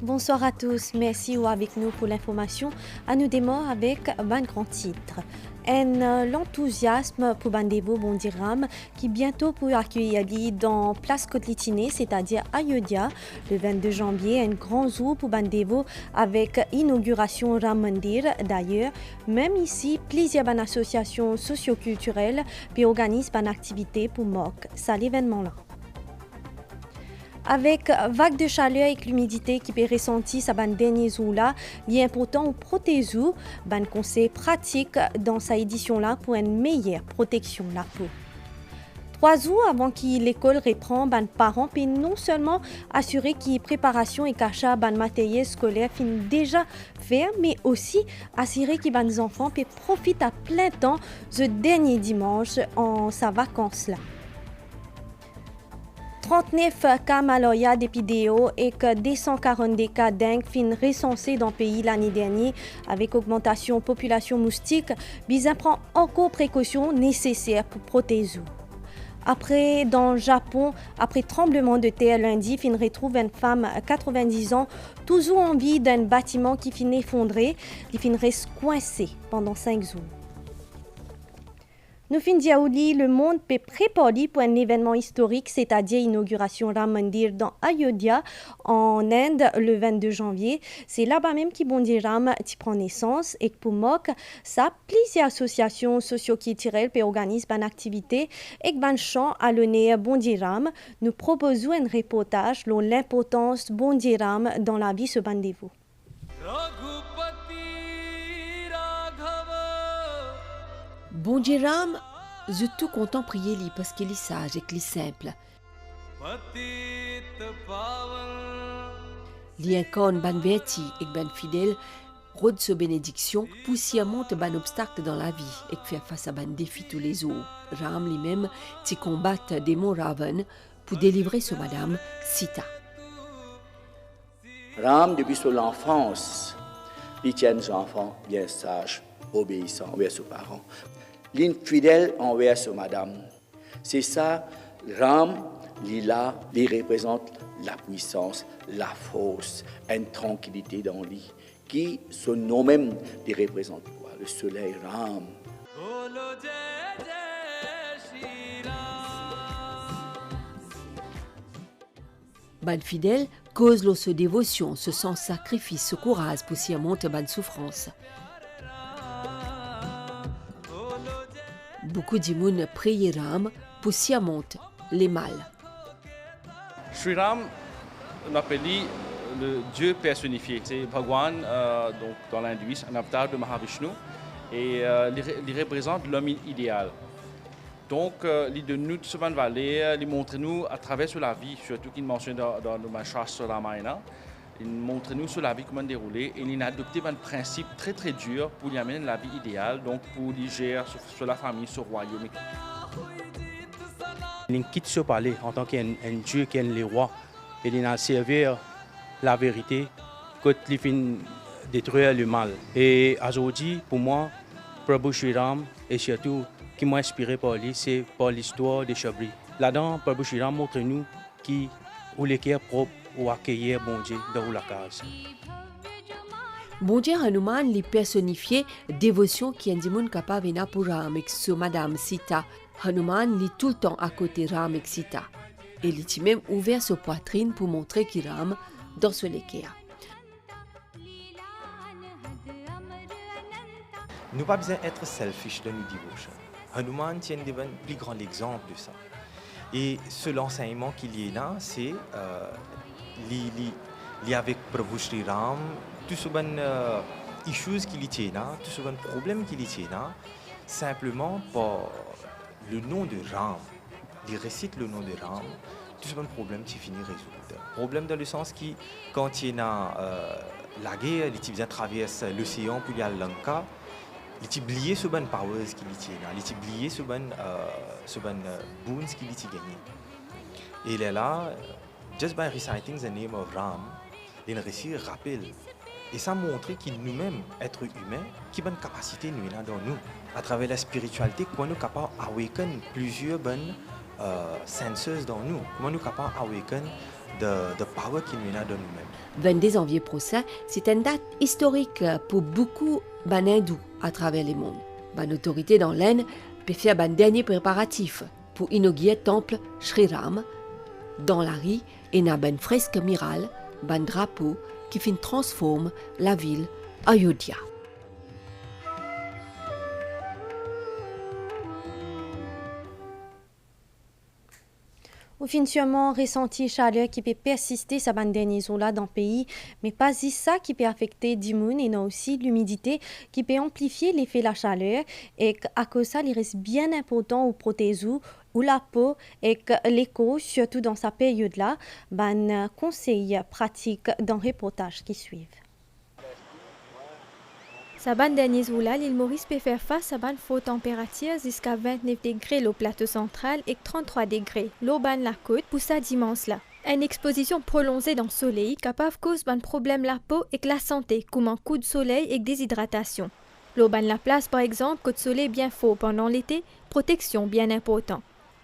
Bonsoir à tous, merci ou avec nous pour l'information. À nous démarrer avec un grand titre. L'enthousiasme pour Bandevo Bondiram qui bientôt pour accueillir dans Place Côte-Litiné, c'est-à-dire à Yodia, le 22 janvier, un grand jour pour Bandevo avec inauguration Ram Mandir. D'ailleurs, même ici, plusieurs associations socio-culturelles puis organisent une activité pour moquer ça l'événement-là. Avec vague de chaleur et l'humidité qui peut ressentir sa dernier jour-là, il est important de protéger un conseil pratique dans sa édition-là pour une meilleure protection de la peau. 3 jours avant que l'école reprend, les parents peuvent non seulement assurer que la préparation et l'achat de matériel scolaire finit déjà fait, mais aussi assurer que les enfants peuvent profiter à plein temps ce dernier dimanche en sa vacance-là. 39 cas malaria d'épidéo et que 242 cas dengue fin recensés dans le pays l'année dernière avec augmentation population moustique, Bizin prend encore précautions nécessaires pour protéger. Après, dans le Japon, après tremblement de terre lundi, fin retrouve une femme à 90 ans, toujours en vie d'un bâtiment qui fin effondré, il fin reste coincé pendant 5 jours. Nous fin diaouli, le monde peut préparer pour un événement historique, c'est-à-dire l'inauguration Ram Mandir dans Ayodhya, en Inde, le 22 janvier. C'est là-bas même que Bondi Ram prend naissance et pour MOC, ça, plusieurs associations socio-culturelles peuvent organiser une activité et un chant à l'honneur Bondi Ram. Nous proposons un reportage sur l'importance de Bondi Ram dans la vie ce rendez-vous. Bondi Ram, je tout content prier lui parce qu'il est sage et qu'il est simple. Li incarne ban verti et ban fidèle, rôde sa bénédiction, poussi à monter ban obstacle dans la vie et faire face à ban défi tous les jours. Ram lui-même t'y combattre démon Ravan pour délivrer sa madame Sita. Ram, depuis son enfance, il tient ses enfants bien sages, obéissants envers ses parents. L'infidèle envers sa madame. C'est ça, Ram, Lila, il représente la puissance, la force, une tranquillité dans lui, qui, son nom même, il représente quoi? Le soleil Ram. Ban fidèle cause sa dévotion, ce sens sacrifice, ce courage pour s'y monter ban souffrance. Beaucoup d'immunes prient Ram pour s'y monter les mal. Sri Ram, on appelle le Dieu personnifié. C'est Bhagwan, donc dans l'hindouisme, un avatar de Mahavishnu, et il représente l'homme idéal. Donc, il de nous se vallée, il montre nous à travers la vie, surtout qu'il mentionne dans le Shastra Ramayana, il montre nous sur la vie comment dérouler et il a adopté un principe très très dur pour y amener la vie idéale, donc pour y gérer sur la famille, sur le royaume. Il quitte ce palais en tant qu'un Dieu qui est le roi et il a servi la vérité quand il finit détruire le mal. Et aujourd'hui, pour moi, Prabhu Sri Ram et surtout qui m'a inspiré par lui, c'est par l'histoire de Shabri. Là-dedans, Prabhu Sri Ram montre nous qui ou les cœurs propres ou accueillir bon Dieu dans la case. Bon Dieu Hanuman li personnifié dévotion qui est un monde capable de pour Ram et sur Madame Sita. Hanuman lit tout le temps à côté Ram et Sita. Et il a même ouvert sa poitrine pour montrer qu'il Ram dans ce l'équerre. Nous pas besoin d'être selfish dans nos dévotions. Hanuman tient un plus grand exemple de ça. Et ce l'enseignement qu'il y a là, c'est avec Prabhu Sri Ram, tout ce issues qu'il y a là, tout ce problème qu'il y a là, simplement par le nom de Ram. Il récite le nom de Ram, tout ce problème qui finit résoudre. Problème dans le sens que quand il y a la guerre, il traverse l'océan pour aller à Lanka. Il a oublié ce bon powers qu'il a, il a oublié ce bon boons qu'il a gagné. Et il est là, just by reciting the name of Ram, il a réussi à rappeler. Et ça montre que nous-mêmes, êtres humains, qui bonne capacité nous là dans nous. À travers la spiritualité, comment nous sommes capables d'awaken plusieurs bonnes senses dans nous. Comment nous sommes capables d'awaken de power qui nous a de nous-mêmes. 22 janvier prochain, c'est une date historique pour beaucoup d'hindous à travers le monde. Une autorité dans l'Inde peut faire un dernier préparatif pour inaugurer le temple Sri Ram. Dans la rue, il y a une fresque murale, un drapeau qui transforme la ville Ayodhya. Au fin sûrement ressenti chaleur qui peut persister sa bande dernier là dans le pays, mais pas juste ça qui peut affecter l'immun et non aussi l'humidité qui peut amplifier l'effet de la chaleur et à cause ça il reste bien important au protézou ou la peau et que l'écho surtout dans sa période là, ben conseil pratique dans le reportage qui suivent. Sa bande dernier là, l'île Maurice peut faire face à une forte température jusqu'à 29 degrés au plateau central et 33 degrés l'eau ban la côte pour sa dimanche là. Une exposition prolongée dans le soleil capable de causer un problème la peau et la santé, comme un coup de soleil et déshydratation. L'eau ban la place par exemple, côte soleil bien fort pendant l'été, protection bien important.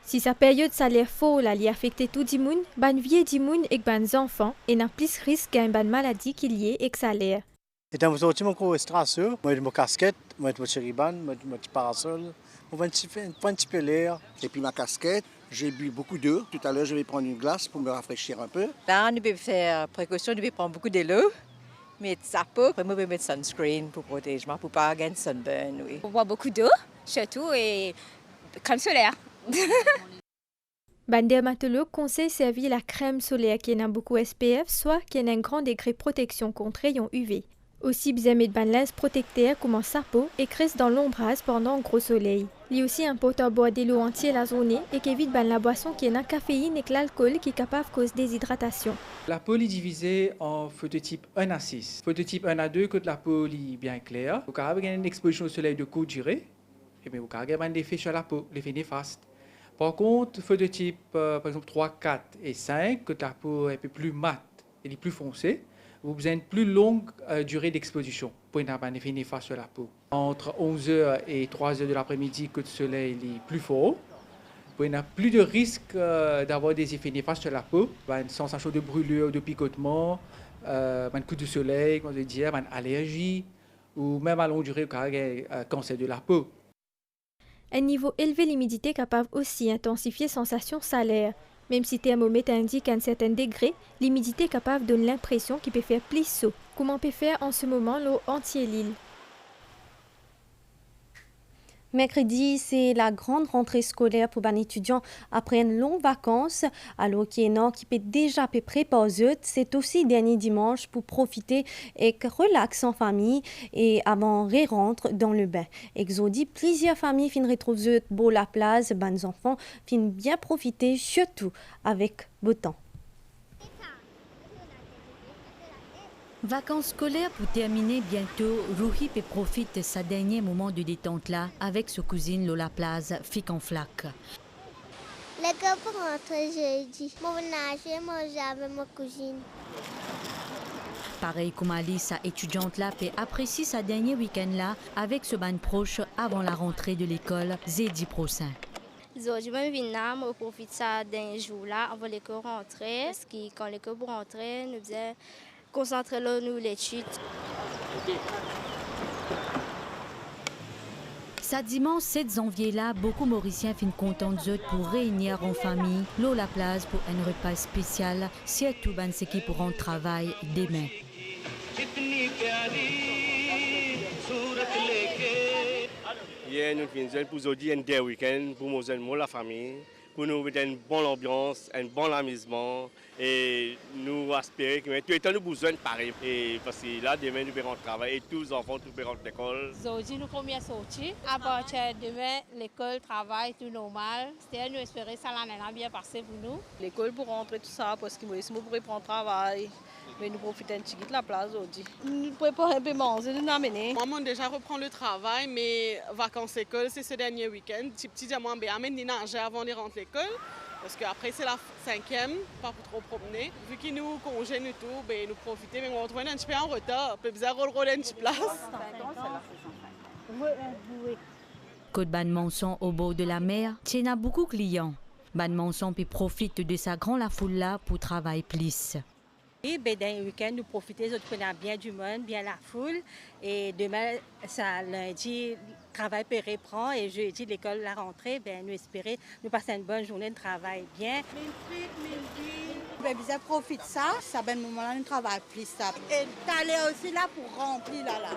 Si sa période salaire fort là, li affecte tout le monde, ban vieux du monde et ban enfants et n'a plus risque qu'une ban maladie qui liée avec salaire. Então, vos últimos com o estraço, moi, mon casquette, moi, mon chériban, mon parasol, mon petit pelaire. Et puis ma casquette, j'ai bu beaucoup d'eau. Tout à l'heure, je vais prendre une glace pour me rafraîchir un peu. Là, on peut faire précaution, on peut prendre beaucoup de l'eau. Mais sa peau, on peut mettre sunscreen pour protéger, pour ne pas avoir sunburn. Oui. On boit beaucoup d'eau, surtout, et crème solaire. Ben dermatologue conseille servir la crème solaire qui a beaucoup SPF, soit qui a un grand degré de protection contre rayons UV. Aussi, bien mettre ban lens protecteur comme sa peau et crisse dans l'ombrage pendant un gros soleil. Il est aussi important de boire de l'eau entière la journée et qu'évite ban la boisson qui a la caféine et l'alcool qui est capable de causer déshydratation. La peau est divisée en phototype 1 à 6. Phototype 1 à 2, quand la peau est bien claire, vous avez une exposition au soleil de courte durée, et bien vous avez un effet sur la peau, l'effet néfaste. Par contre, phototype par exemple 3, 4 et 5, quand la peau est un peu plus mate et plus foncée, vous avez une plus longue durée d'exposition pour avoir un effet néfaste sur la peau. Entre 11h et 3h de l'après-midi, quand le soleil est plus fort, vous n'avez plus de risque d'avoir des effets néfastes sur la peau, une sensation de brûlure, de picotement, un coup de soleil, comme je disais, une allergie, ou même à longue durée, un cancer de la peau. Un niveau élevé d'humidité capable aussi intensifier sensation salaire. Même si le thermomètre indique un certain degré, l'humidité capable donne l'impression qu'il peut faire plus chaud, comme on peut faire en ce moment l'eau entière l'île. Mercredi, c'est la grande rentrée scolaire pour les étudiants après une longue vacances. Alors qu'il y en a qui peut déjà préparer, c'est aussi dernier dimanche pour profiter et relaxer en famille et avant de rentrer dans le bain. Exodi, plusieurs familles finissent retrouver beau la place, les enfants finissent bien profiter, surtout avec beau temps. Vacances scolaires pour terminer bientôt, Rouhi peut profiter de sa dernier moment de détente là avec sa cousine Lola Plaza, Fic en flac. L'école pour rentrer jeudi. Moi, manger avec ma cousine. Pareil comme Alice, sa étudiante là peut apprécier sa dernier week-end là avec ce ban proche avant la rentrée de l'école jeudi prochain. Aujourd'hui, je viens profiter de ça dernier jour là avant l'école rentrer. Parce que quand l'école pour rentrer, nous faisons concentrez-nous l'étude. Ça dimanche 7 janvier là, beaucoup Mauriciens finissent contents pour réunir en famille, l'eau la place pour un repas spécial, surtout ban ceux qui pourront travailler demain. Hier, nous finissons pour aujourd'hui un dernier week-end pour nous la famille. Pour nous mettre une bonne ambiance, un bon amusement et nous espérer que tout le temps nous besoin de pareil. Et parce que là, demain, nous verrons travailler et tous les enfants, nous verront à l'école. Aujourd'hui, nous sommes sortis. À partir de demain, l'école, travail, tout normal. C'est-à-dire, nous espérons que ça va bien passer pour nous. L'école pour rentrer tout ça, parce que moi, je pourrais prendre travail. Mais nous profitons un petit peu de la place aujourd'hui. Nous préparons un peu manger, nous amener. Moi, déjà reprend le travail, mais vacances école, c'est ce dernier week-end. Petit diamant, amène des nager avant de rentrer l'école. Parce qu'après, c'est la 5e, pas pour trop promener. Vu qu'ils nous congènent et tout, nous profitons, mais on retrouve un petit peu en retard. Peut bizarre rôler une petite place. Côte ban Manson au bord de la mer, tient beaucoup de clients. Ban Monson puis profite de sa grande la foule là pour travailler plus. Et ben, dans le week-end, nous profitons, nous prenons bien du monde, bien la foule. Et demain, ça, lundi, le travail peut reprendre. Et jeudi, l'école, la rentrée, ben, nous espérons nous passer une bonne journée de travail bien. Ben, bien profite ça, ça ben moment-là, nous travaillons plus ça. Et t'allais aussi là pour remplir là.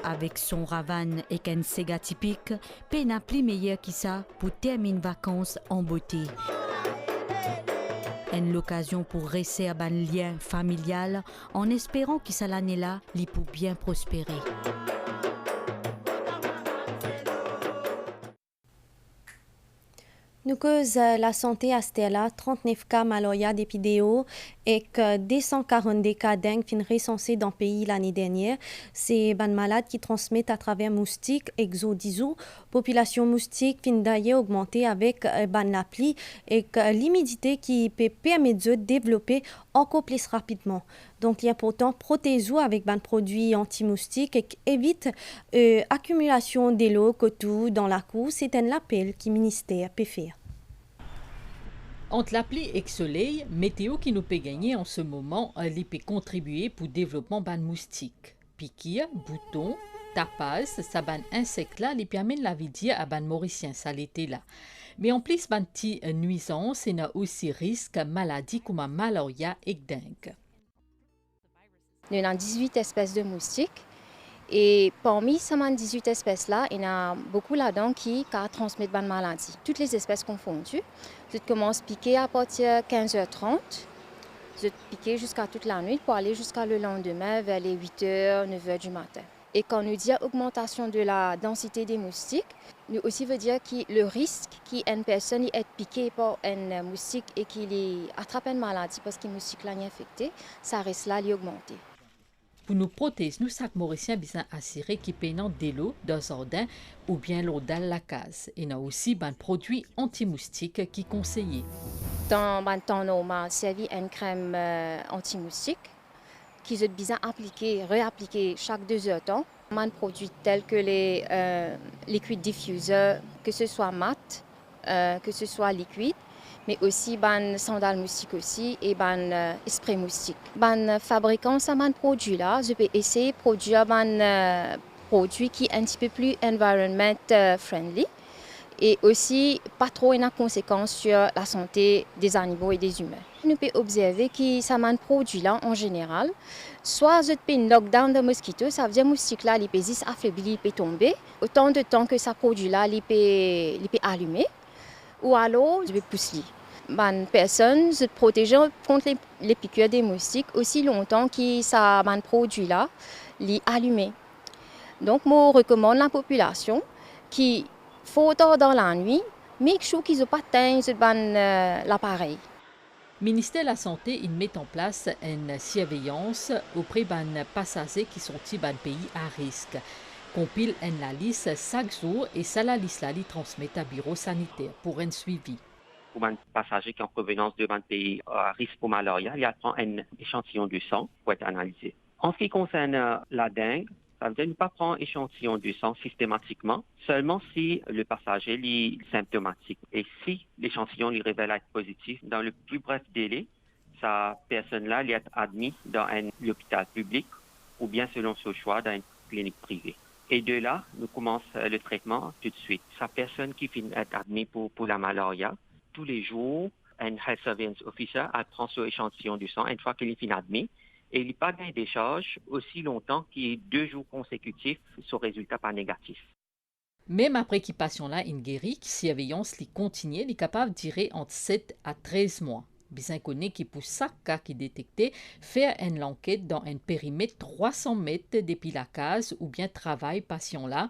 Avec son ravan et qu'un sega typique, P n'a plus meilleur que ça pour terminer vacances en beauté. Une l'occasion pour rester à un lien familial en espérant que ça l'année là, il peut bien prospérer. Nous cause la santé à Stella, 39 cas malaria d'épidéo et que 242 cas dengue fin recensés dans le pays l'année dernière. C'est ban malades qui transmettent à travers moustiques, exodisou. Population moustique fin d'ailleurs augmenter avec ban la pluie et que l'humidité qui peut permettre de développer encore plus rapidement. Donc, il y a pourtant protéger avec ban produits anti-moustiques et évite accumulation de l'eau tout dans la cour. C'est un appel qui le ministère peut faire. Entre la pluie et le soleil, météo qui nous peut gagner en ce moment, elle peut contribuer pour le développement ban moustique. Piqûres, boutons, tapas, ça ban insectes là, les permet la vie dire à ban mauricien ça l'été là. Mais en plus ban petit nuisance, il y a aussi risque maladie comme la malaria et dengue. Nous avons 18 espèces de moustiques et parmi ces 18 espèces-là, il y a beaucoup là-dedans qui transmettent la maladie. Toutes les espèces confondues, je commence à piquer à partir de 15h30, je piquer jusqu'à toute la nuit pour aller jusqu'à le lendemain vers les 8h, 9h du matin. Et quand nous disons augmentation de la densité des moustiques, nous aussi veut dire que le risque qu'une personne est piquée par un moustique et qu'il attrape une maladie parce que le moustique l'a infecté, ça reste là, il augmenté. Pour nous protéger, nous sacs mauriciens bien assurés qui peinent de l'eau dans le jardin ou bien l'eau dans la case. Il y a aussi un produit anti-moustique qui est conseillé. Dans le temps normal, servi une crème anti-moustique qui est bien appliquée, réappliquée chaque 2 heures de temps. Un produit tels que les liquides diffuseurs, que ce soit mat, que ce soit liquide, mais aussi ban sandales moustiques aussi et ban spray moustique. Ban fabricant ça ban produit là, je peux essayer de produire ban produit qui est un petit peu plus environment friendly et aussi pas trop une conséquence sur la santé des animaux et des humains. Nous pouvons observer que ça ban produit là en général, soit je peux knockdown de mosquito, ça veut dire moustique là, il peut affaiblir, il peut tomber, autant de temps que ça produit là, il peut allumer. Ou alors, je vais pousser. Ban personne se protéger contre les piqûres des moustiques aussi longtemps que ça ban produit là, les allumer. Donc, je recommande à la population qui faut dans la nuit, mais qu'ils n'ont pas teint l'appareil. Le ministère de la Santé il met en place une surveillance auprès des passagers qui sont dans pays à risque. Compile une liste chaque jour et ça la liste là, transmet à bureau sanitaire pour un suivi. Pour un passager qui est en provenance de un pays à risque pour malaria, il prend un échantillon de sang pour être analysé. En ce qui concerne la dengue, ça veut dire ne pas prendre échantillon de sang systématiquement, seulement si le passager est symptomatique. Et si l'échantillon lui révèle être positif, dans le plus bref délai, sa personne-là est admise dans un hôpital public ou bien selon son choix dans une clinique privée. Et de là, nous commençons le traitement tout de suite. Sa personne qui finit d'être admise pour la malaria, tous les jours, un health surveillance officer prend son échantillon du sang une fois qu'il est fini admis. Et il n'y a pas gain des charges aussi longtemps qu'il y ait 2 jours consécutifs, son résultat pas négatif. Même après qu'il passion là, une guérie, qui surveillance li continue, il est capable de durer entre 7 à 13 mois. Bien connu qui pour chaque cas qui est détecté, faire une enquête dans un périmètre 300 mètres depuis la case ou bien travail patient là.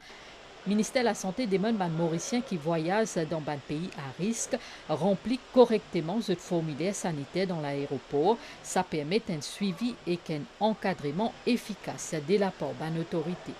Ministère de la Santé demande aux Mauriciens qui voyagent dans un pays à risque remplit correctement ce formulaire sanitaire dans l'aéroport. Ça permet un suivi et un encadrement efficace de la part d'une autorité.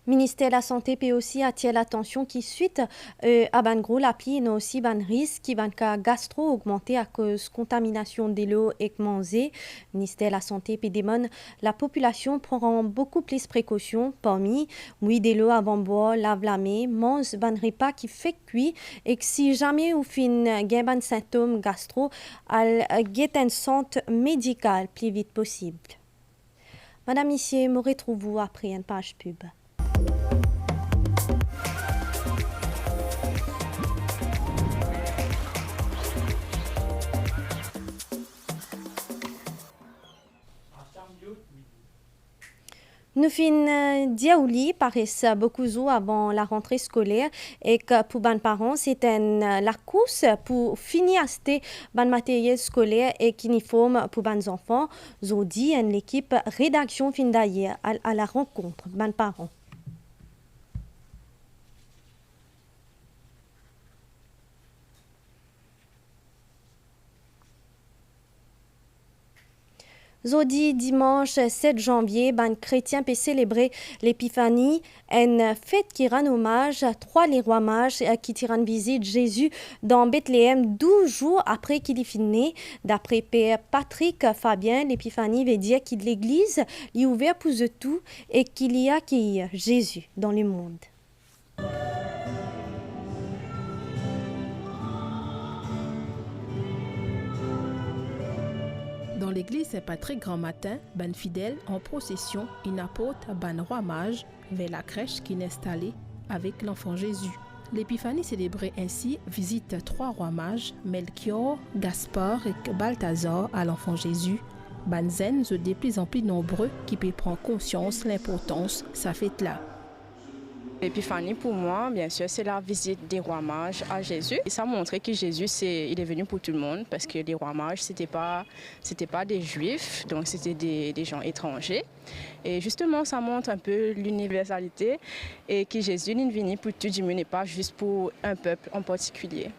Ministère de la Santé peut aussi attirer l'attention qui suite à ban gros la pluie et aussi ban risque qui van ka gastro augmenter à cause contamination de l'eau et manger. Ministère de la Santé peut demander la population prend beaucoup plus précaution parmi mouiller de l'eau avant boire, lave la main, mange ban repas qui fait cuit et que si jamais ou fin gen ban symptômes gastro al get un centre médical plus vite possible. Madame Missier, me retrouve-vous après une page pub. Nous fin diaouli paraissent beaucoup avant la rentrée scolaire et que pour les parents c'est la course pour finir acheter ban matériel scolaire et uniforme pour les enfants. Aujourd'hui, l'équipe rédaction fin d'ailleurs à la rencontre des parents. Jeudi, dimanche 7 janvier, les chrétiens peuvent célébrer l'épiphanie, une fête qui rend hommage à les rois mages qui rendent visite Jésus dans Bethléem 12 jours après qu'il est né. D'après Père Patrick Fabien, l'épiphanie veut dire que l'Église est ouverte pour tout et qu'il y a accueilli Jésus dans le monde. Dans l'église Saint-Patrick Grand Matin, ban fidèles en procession, une apôtre ban roi mage vers la crèche qui est installée avec l'enfant Jésus. L'épiphanie célébrée ainsi visite 3 rois mages, Melchior, Gaspard et Balthazar à l'enfant Jésus. Ban zen de plus en plus nombreux qui peut prendre conscience l'importance de sa fête-là. L'épiphanie, pour moi, bien sûr, c'est la visite des rois mages à Jésus. Et ça montrait que Jésus, il est venu pour tout le monde, parce que les rois mages, c'était pas des juifs, donc c'était des gens étrangers. Et justement, ça montre un peu l'universalité et que Jésus est venu pour tout le monde et pas juste pour un peuple en particulier.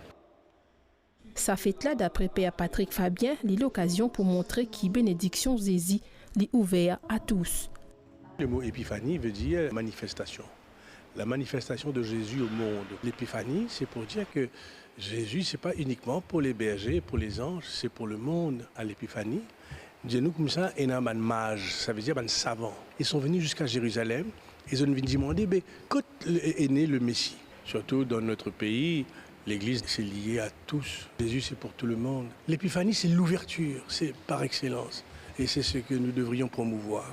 Sa fête-là, d'après Père Patrick Fabien, est l'occasion pour montrer que bénédiction Jésus est ouverte à tous. Le mot épiphanie veut dire manifestation. La manifestation de Jésus au monde. L'épiphanie, c'est pour dire que Jésus, ce n'est pas uniquement pour les bergers, pour les anges, c'est pour le monde à l'épiphanie. Dis-nous comme ça, il y a un mage, ça veut dire un savant. Ils sont venus jusqu'à Jérusalem, ils ont demandé, quand est né le Messie? Surtout dans notre pays, l'Église, c'est lié à tous. Jésus, c'est pour tout le monde. L'épiphanie, c'est l'ouverture, c'est par excellence. Et c'est ce que nous devrions promouvoir.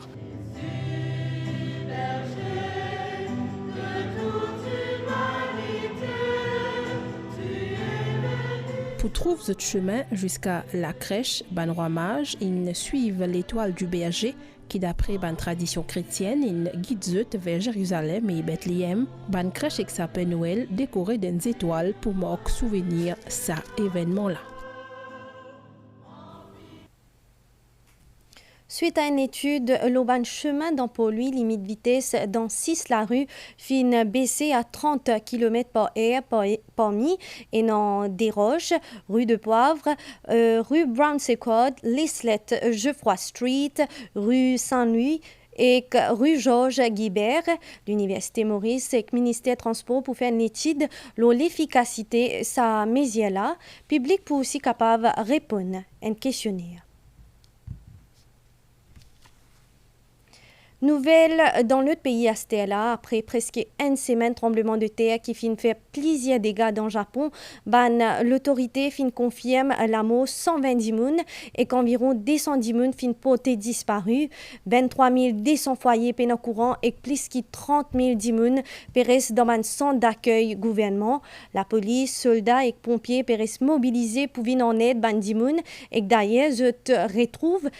Pour trouver ce chemin jusqu'à la crèche, ban roi mage, ils suivent l'étoile du berger qui, d'après ban tradition chrétienne, ils guident vers Jérusalem et Bethléem. Ban crèche avec sa Père Noël décorée des étoiles pour marquer souvenir ça événement-là. Suite à une étude, le chemin dans Pau-Louis, limite vitesse dans 6 la rue, fin baissé à 30 km par heure parmi et dans Desroches, rue de Poivre, rue Brown-Sequard, Lislet, Geoffroy Street, rue Saint-Louis et rue Georges Guibert. L'Université Maurice et le ministère des Transports pour faire une étude sur l'efficacité de sa mesure-là. Public pour aussi capable de répondre à un questionnaire. Nouvelle dans l'autre pays à Stella, après presque une semaine tremblement de terre qui fin fait plusieurs dégâts dans le Japon, l'autorité fin confirme la mort 120 moun et qu'environ 210 moun fin porté disparu, 23 200 foyers pénal courant et plus que 30 000 moun périssent dans un centre d'accueil gouvernement. La police, soldats et pompiers périssent mobilisés pour venir en aide ban moun et d'ailleurs je fin retrouve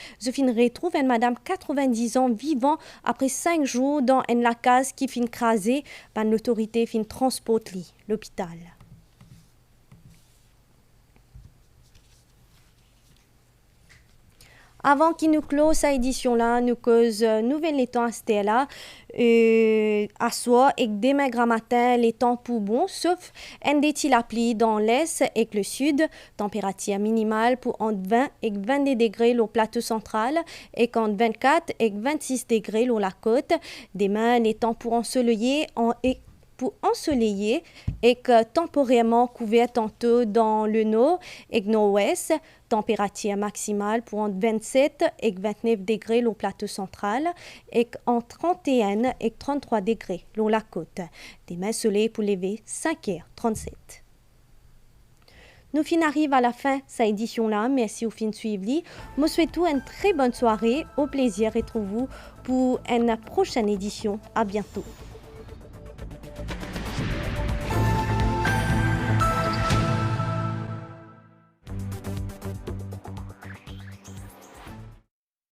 une madame 90 ans vivant après 5 jours dans une case qui fin crasée, l'autorité fin transporte l'hôpital. Avant qu'il nous close cette édition-là, nous cause nouvelle étant à Stella. à soir et demain grand matin, les temps pour bon, sauf un détil la pluie dans l'est et le sud. Température minimale pour entre 20 et 22 degrés au plateau central et entre 24 et 26 degrés au la côte. Demain, les temps pour ensoleiller et que temporairement couvert tantôt dans le nord et nord-ouest. Température maximale pour entre 27 et 29 degrés au plateau central et entre 31 et 33 degrés au la côte. Demain, soleil pour lever 5h37. Nous arrivons à la fin de cette édition-là. Merci au fin de suivre. Je souhaite une très bonne soirée. Au plaisir de retrouver vous pour une prochaine édition. À bientôt.